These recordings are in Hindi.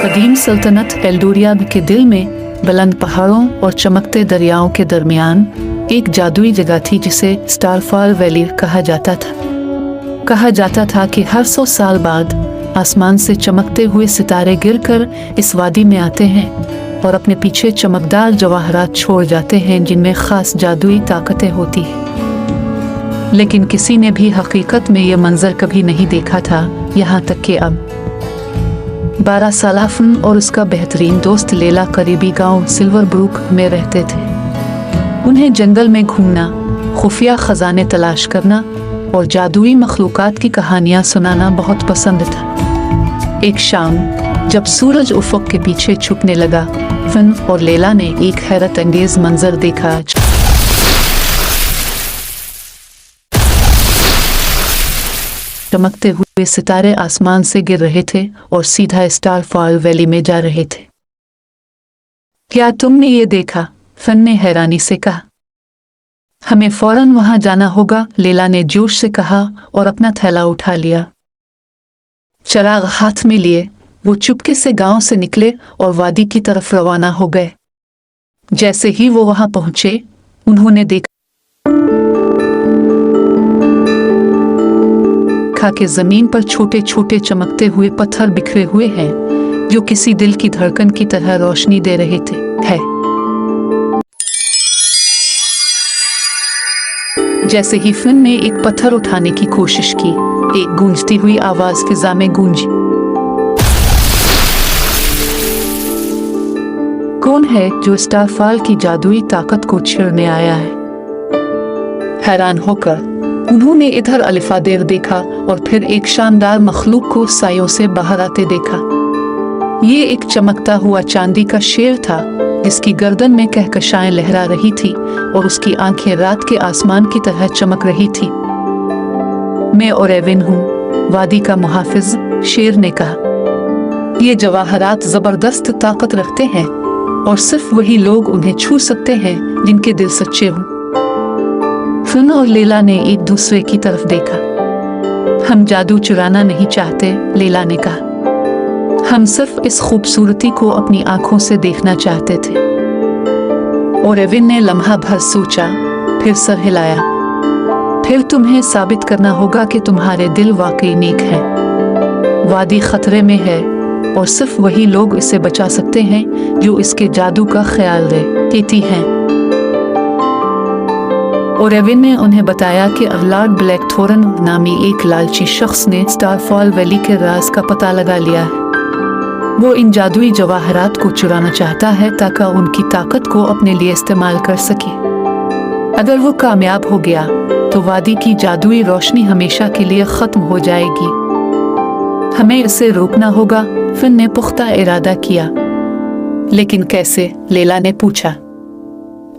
कदीम सल्तनत एल्डोरिया के दिल में बुलंद पहाड़ों और चमकते दरियाओं के दरमियान एक जादुई जगह थी जिसे स्टारफॉल वैली कहा जाता था। कहा जाता था कि हर 100 साल बाद आसमान से चमकते हुए सितारे गिरकर इस वादी में आते हैं और अपने पीछे चमकदार जवाहरात छोड़ जाते हैं जिनमें खास जादुई ताकतें होती हैं। लेकिन किसी ने भी हकीकत में यह मंजर कभी नहीं देखा था, यहाँ तक कि अब 12 साला फन और उसका बेहतरीन दोस्त लेला करीबी गांव सिल्वर ब्रूक में रहते थे। उन्हें जंगल में घूमना, खुफिया खजाने तलाश करना और जादुई मखलूकात की कहानियां सुनाना बहुत पसंद था। एक शाम जब सूरज उफ़क़ के पीछे छुपने लगा, फन और लेला ने एक हैरत अंगेज मंजर देखा। चमकते हुए सितारे आसमान से गिर रहे थे और सीधा स्टारफॉल वैली में जा रहे थे। क्या तुमने ये देखा? फन ने हैरानी से कहा। हमें फौरन वहां जाना होगा, लेला ने जोश से कहा और अपना थैला उठा लिया। चिराग हाथ में लिए वो चुपके से गांव से निकले और वादी की तरफ रवाना हो गए। जैसे ही वो वहां पहुंचे, उन्होंने देखा कि जमीन पर छोटे छोटे चमकते हुए पत्थर बिखरे हुए हैं जो किसी दिल की धड़कन की तरह रोशनी दे रहे थे। जैसे ही फिन ने एक पत्थर उठाने की कोशिश की, एक गूंजती हुई आवाज फिजा में गूंजी। कौन है जो स्टारफॉल की जादुई ताकत को छेड़ने आया है? हैरान होकर उन्होंने इधर अलिफादेर देखा और फिर एक शानदार मखलूक को सायों से बाहर आते देखा। ये एक चमकता हुआ चांदी का शेर था जिसकी गर्दन में कहकशाएं लहरा रही थी और उसकी आंखें रात के आसमान की तरह चमक रही थी। मैं ओरेविन हूँ, वादी का मुहाफिज, शेर ने कहा। ये जवाहरात जबरदस्त ताकत रखते हैं और सिर्फ वही लोग उन्हें छू सकते हैं जिनके दिल सच्चे हों। फन और लेला ने एक दूसरे की तरफ देखा। हम जादू चुराना नहीं चाहते, लेला ने कहा। हम सिर्फ इस खूबसूरती को अपनी आंखों से देखना चाहते थे। और एविन ने लम्हा भर सोचा, फिर सर हिलाया। फिर तुम्हें साबित करना होगा कि तुम्हारे दिल वाकई नेक हैं। वादी खतरे में है और सिर्फ वही लोग इसे बचा सकते हैं जो इसके जादू का ख्याल रखती हैं। और एविन ने उन्हें बताया कि लॉर्ड ब्लैकथॉर्न नामी एक लालची शख्स ने स्टारफॉल वैली के राज का पता लगा लिया है। वो इन जादुई जवाहरात को चुराना चाहता है ताकि उनकी ताकत को अपने लिए इस्तेमाल कर सके। अगर वो कामयाब हो गया तो वादी की जादुई रोशनी हमेशा के लिए खत्म हो जाएगी। हमें इसे रोकना होगा, फिन ने पुख्ता इरादा किया। लेकिन कैसे? लेला ने पूछा।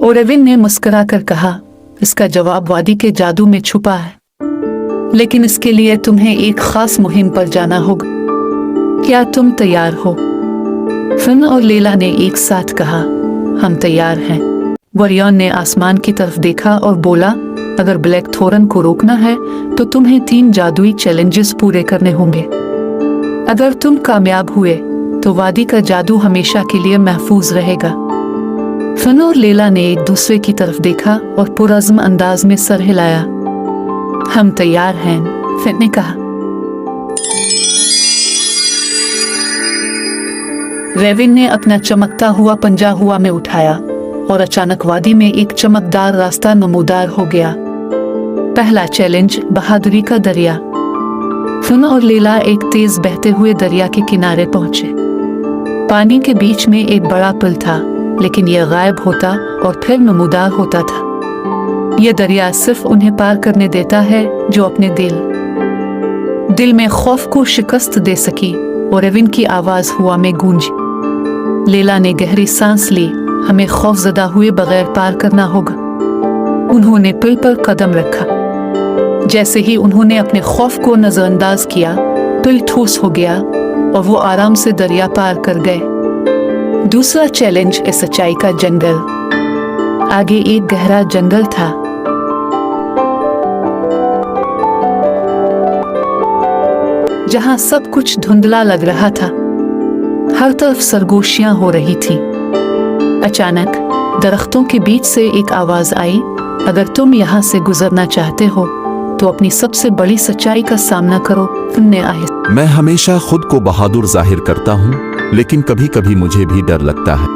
और एविन ने मुस्कुरा कर कहा, इसका जवाब वादी के जादू में छुपा है, लेकिन इसके लिए तुम्हें एक खास मुहिम पर जाना होगा। क्या तुम तैयार हो? फिन और लेला ने एक साथ कहा, हम तैयार हैं। वरियन ने आसमान की तरफ देखा और बोला, अगर ब्लैकथॉर्न को रोकना है तो तुम्हें 3 जादुई चैलेंजेस पूरे करने होंगे। अगर तुम कामयाब हुए तो वादी का जादू हमेशा के लिए महफूज रहेगा। फन और लेला ने एक दूसरे की तरफ देखा और पुरज़्म अंदाज में सर हिलाया। हम तैयार हैं, फिन ने कहा। रेविन ने अपना चमकता हुआ पंजा हुआ में उठाया और अचानक वादी में एक चमकदार रास्ता नमूदार हो गया। पहला चैलेंज, बहादुरी का दरिया। फिन और लेला एक तेज बहते हुए दरिया के किनारे पहुंचे। पानी के बीच में एक बड़ा पुल था, लेकिन यह गायब होता और फिर नमूदार होता था। यह दरिया सिर्फ उन्हें पार करने देता है जो अपने दिल में खौफ को शिकस्त दे सकी। और रेविन की आवाज हुआ में गूंजी। लेला ने गहरी सांस ली। हमें खौफजदा हुए बगैर पार करना होगा। उन्होंने पुल पर कदम रखा। जैसे ही उन्होंने अपने खौफ को नजरअंदाज किया, पुल ठोस हो गया और वो आराम से दरिया पार कर गए। दूसरा चैलेंज, सच्चाई का जंगल। आगे एक गहरा जंगल था। जहां सब कुछ धुंधला लग रहा था। हर तरफ सरगोशियां हो रही थी। अचानक दरख्तों के बीच से एक आवाज आई, अगर तुम यहाँ से गुजरना चाहते हो तो अपनी सबसे बड़ी सच्चाई का सामना करो। तुमने आए। मैं हमेशा खुद को बहादुर जाहिर करता हूँ, लेकिन कभी कभी मुझे भी डर लगता है।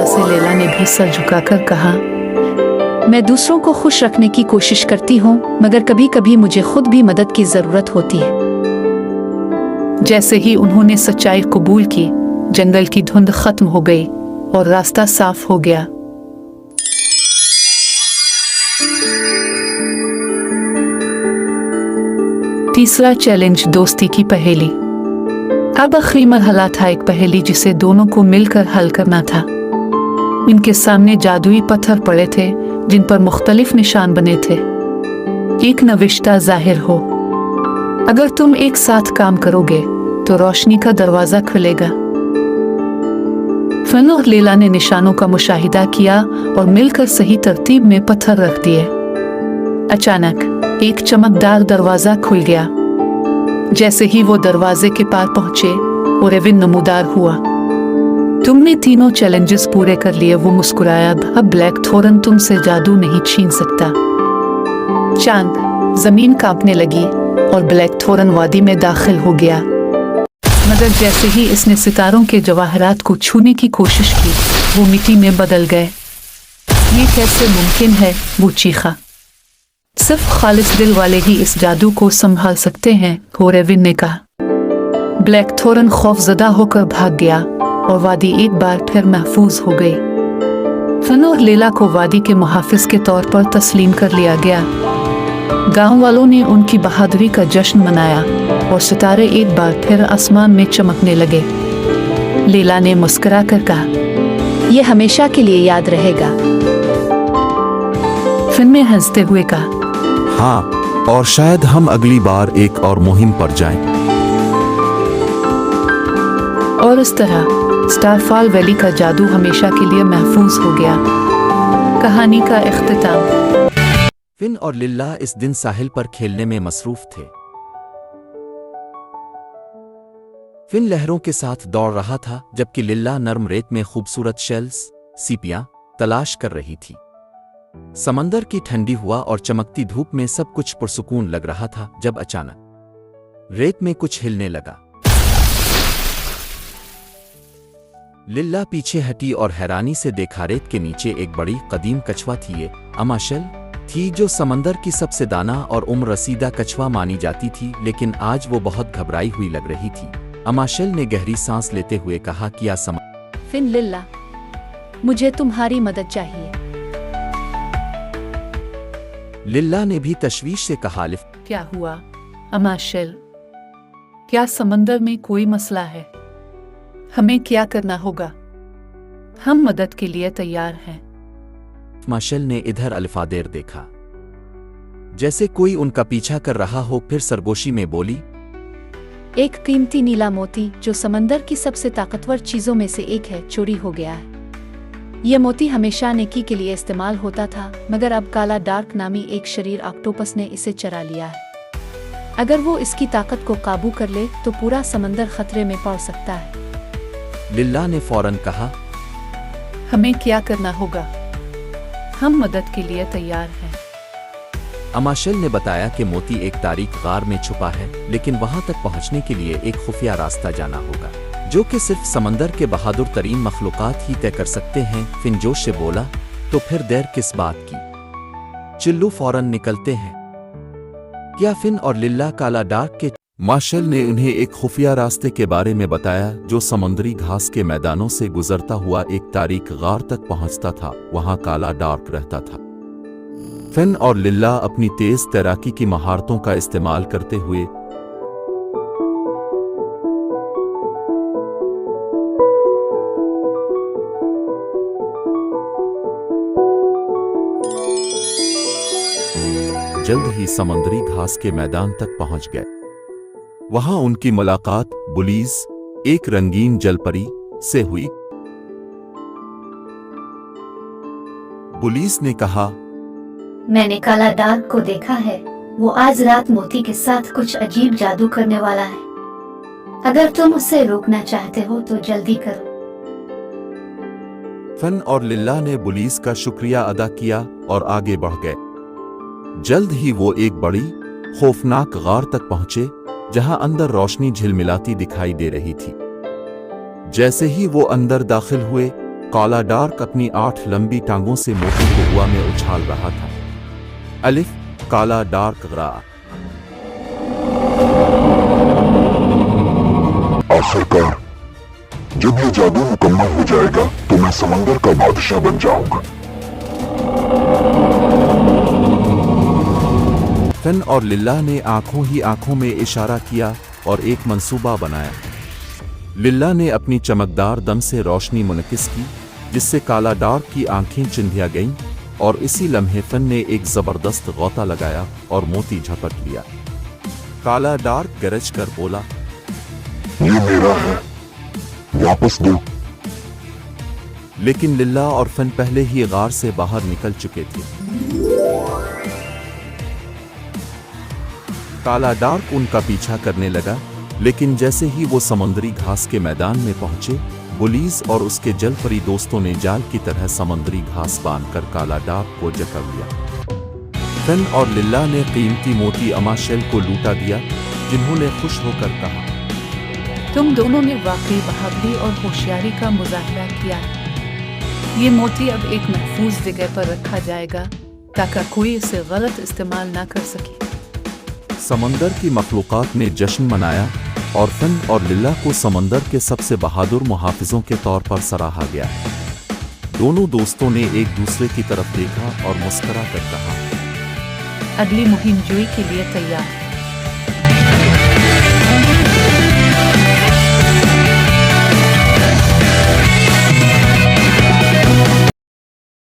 से लैला ने भी सर झुकाकर कहा, मैं दूसरों को खुश रखने की कोशिश करती हूँ, मगर कभी कभी मुझे खुद भी मदद की जरूरत होती है। जैसे ही उन्होंने सच्चाई कबूल की, जंगल की धुंध खत्म हो गई और रास्ता साफ हो गया। तीसरा चैलेंज, दोस्ती की पहेली। अब आखिरी मरहला था, एक पहेली जिसे दोनों को मिलकर हल करना था। इनके सामने जादुई पत्थर पड़े थे जिन पर मुख्तलिफ निशान बने थे। एक नविश्ता जाहिर हो, अगर तुम एक साथ काम करोगे तो रोशनी का दरवाजा खुलेगा। फिन और लैला ने निशानों का मुशाहिदा किया और मिलकर सही तरतीब में पत्थर रख दिए। अचानक एक चमकदार दरवाजा खुल गया। जैसे ही वो दरवाजे के पार पहुंचे और एविन नमूदार हुआ। तुमने तीनों चैलेंजेस पूरे कर लिए। वो मुस्कुराया, अब ब्लैक थोरन तुमसे जादू नहीं छीन सकता। चांद जमीन कांपने लगी और ब्लैक थोरन वादी में दाखिल हो गया। मगर जैसे ही इसने सितारों के जवाहरात को छूने की कोशिश की, वो मिट्टी में बदल गए। ये कैसे मुमकिन है? वो चीखा। सिर्फ खालिस दिल वाले ही इस जादू को संभाल सकते हैं, एविन ने कहा। ब्लैक थोरन खौफजदा होकर भाग गया और वादी एक बार फिर महफूज हो गई। फिन और लैला को वादी के मुहाफिज के तौर पर तस्लीम कर लिया गया। गांव वालों ने उनकी बहादुरी का जश्न मनाया और सितारे एक बार फिर आसमान में चमकने लगे। लैला ने मुस्कुरा कर कहा, यह हमेशा के लिए याद रहेगा। फिन ने हंसते हुए कहा, हाँ, और शायद हम अगली बार एक और मुहिम पर जाएं। और इस तरह स्टारफॉल वैली का जादू हमेशा के लिए महफूज हो गया। कहानी का इख्तिताम। फिन और लिल्ला इस दिन साहिल पर खेलने में मसरूफ थे। फिन लहरों के साथ दौड़ रहा था, जबकि लिल्ला नर्म रेत में खूबसूरत शेल्स, सीपियां तलाश कर रही थी। समंदर की ठंडी हवा और चमकती धूप में सब कुछ पुरसुकून लग रहा था, जब अचानक रेत में कुछ हिलने लगा। लिल्ला पीछे हटी और हैरानी से देखा, रेत के नीचे एक बड़ी कदीम कछुआ थी। ये अमाशल थी, जो समंदर की सबसे दाना और उम्र रसीदा कछुआ मानी जाती थी, लेकिन आज वो बहुत घबराई हुई लग रही थी। अमाशल ने गहरी सांस लेते हुए कहा, क्या फिन लिल्ला, मुझे तुम्हारी मदद चाहिए। लिल्ला ने भी तशवीश से कहा, क्या हुआ अमाशल? क्या समंदर में कोई मसला है? हमें क्या करना होगा? हम मदद के लिए तैयार हैं। माशल ने इधर अल्फादेर देखा, जैसे कोई उनका पीछा कर रहा हो, फिर सरगोशी में बोली, एक कीमती नीला मोती जो समंदर की सबसे ताकतवर चीजों में से एक है, चोरी हो गया है। यह मोती हमेशा नेकी के लिए इस्तेमाल होता था, मगर अब काला डार्क नामी एक शरीर ऑक्टोपस ने इसे चरा लिया है। अगर वो इसकी ताकत को काबू कर ले तो पूरा समंदर खतरे में पड़ सकता है। लिल्ला ने फौरन कहा, हमें क्या करना होगा? हम मदद के लिए तैयार हैं। अमाशल ने बताया कि मोती एक तारीक गार में छुपा है, लेकिन वहां तक पहुंचने के लिए एक खुफिया रास्ता जाना होगा, जो कि सिर्फ समंदर के बहादुर तरीन मखलूकात ही तय कर सकते हैं। फिन जोश से बोला, तो फिर देर किस बात की? चिल्लू फौरन निकलते हैं। क्या फिन और लिल्ला काला डार्क के माशल ने उन्हें एक खुफिया रास्ते के बारे में बताया, जो समुद्री घास के मैदानों से गुजरता हुआ एक तारीक गार तक पहुंचता था। वहां काला डार्क रहता था। फिन और लिल्ला अपनी तेज तैराकी की महारतों का इस्तेमाल करते हुए जल्द ही समुद्री घास के मैदान तक पहुंच गए। वहां उनकी मुलाकात बुलीज, एक रंगीन जलपरी, से हुई। बुलीज ने कहा, मैंने काला डार्क को देखा है। वो आज रात मोती के साथ कुछ अजीब जादू करने वाला है। अगर तुम उसे रोकना चाहते हो तो जल्दी करो। फन और लिल्ला ने पुलिस का शुक्रिया अदा किया और आगे बढ़ गए। जल्द ही वो एक बड़ी खौफनाक गार तक पहुंचे जहां अंदर रोशनी झिलमिलाती दिखाई दे रही थी। जैसे ही वो अंदर दाखिल हुए, काला डार्क अपनी 8 लंबी टांगों से मोती को हवा में उछाल रहा था। अलिफ काला डार्क रा। आखिरकार जब ये जादू मुकम्मल हो जाएगा तो मैं समंदर का बादशाह बन जाऊंगा। फन और लिल्ला ने आंखों ही आंखों में इशारा किया और एक मंसूबा बनाया। लिल्ला ने अपनी चमकदार दम से रोशनी मुनकिस की जिससे काला डार्क की आंखें चिंधिया गईं और इसी लम्हे फन ने एक जबरदस्त गौता लगाया और मोती झपट लिया। काला डार्क गरज कर बोला, ये मेरा है, वापस दो। लेकिन लिल्ला और फन पहले ही गार से बाहर निकल चुके थे। काला डार्क उनका पीछा करने लगा, लेकिन जैसे ही वो समुद्री घास के मैदान में पहुंचे, पुलिस और उसके जलपरी दोस्तों ने जाल की तरह समुद्री घास बांधकर काला डार्क को जकड़ लिया। फन और लिल्ला ने कीमती मोती अमाशेल को लूटा दिया, जिन्होंने खुश होकर कहा, तुम दोनों ने वाकई बहादुरी और होशियारी का मुजाहरा किया। ये मोती अब एक महफूज जगह पर रखा जाएगा ताकि कोई इसे गलत इस्तेमाल ना कर सके। समंदर की मखलूकात ने जश्न मनाया और फन और लिल्ला को समंदर के सबसे बहादुर मुहाफिजों के तौर पर सराहा गया। दोनों दोस्तों ने एक दूसरे की तरफ देखा और मुस्कुरा कर कहा, अगली मुहिम जोई के लिए तैयार।